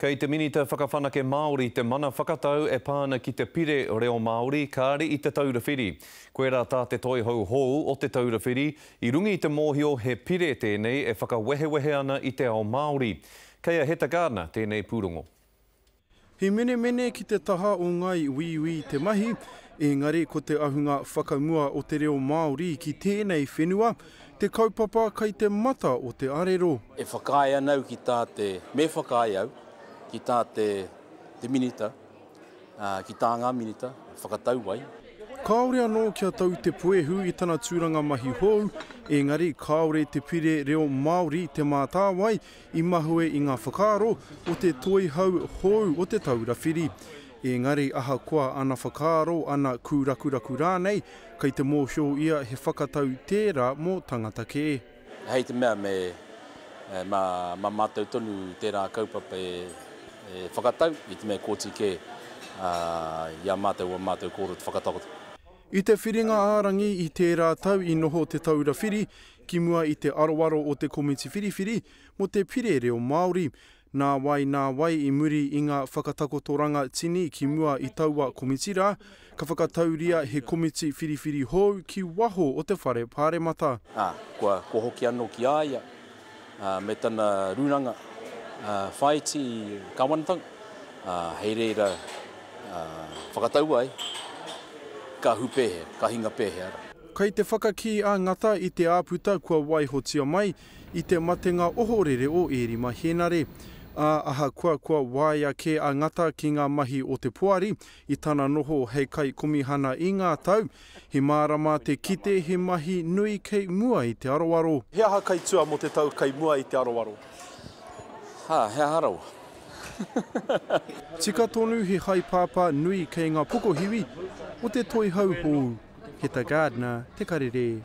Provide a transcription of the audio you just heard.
Kei te minita whakawhanake Māori, te mana whakatau e pāna ki te pire reo Māori, kāre i te taurawhiri. Koe rā tā te toi hou o te taurawhiri, i rungi i te mōhio he pire tēnei e whakawehewehe ana i te ao Māori. Kei a Heta Gardner tēnei pūrongo. He mene ki te taha o ngai wiwi te mahi, engari ko te ahunga whakamua o te reo Māori ki tēnei whenua, te kaupapa kai te mata o te arero. E whakaia nau ki tā te, me whakaia au, ki tā te minita, ki tā ngā minita, whakatau ai. Kāore anō kia tau te puehu i tana tūranga mahi hou, engari kāore te pire reo Māori te mātāwai i mahue i ngā whakaaro o te toi hau hou o te taurawhiri. Engari aha koa ana whakaaro ana kūrakuraku rānei, kai te mōhio ia he whakatau tērā mō tangata kē. Hei te mea me mātou tonu tērā kaupapa e whakatau, i te mea kōti kē ia mātou kōro te whakatakoto. I te whiringa ārangi i tērā tau i noho te taurawhiri, ki mua i te aroaro o te komiti whiriwhiri mo te pire reo Māori. Nā wai i muri i ngā whakatakotoranga tini ki mua i taua komitira, ka whakatauria he komiti whiriwhiri hou ki waho o te whare pāremata. Ko hoki anō ki aia, me tana runanga, whaiti kawanatang, hei reira whakatau ai, ka hupehe, ka hinga pehe ara. Kai te whakaki a ngata i te āputa kua waihotia mai i te matenga ohorere o Erima Henare. Aha kua waia ke a ngata ki ngā mahi o te poari i tana noho hei kai komihana i ngā tau. He mārama te kite he mahi nui kei mua i te aroaro. He aha kai tua mo te tau kai mua i te aroaro? He harau. Tika tonu he haipapa nui kei ngā pokohiwi o te toi hau hou. Heta Gardner, te karere.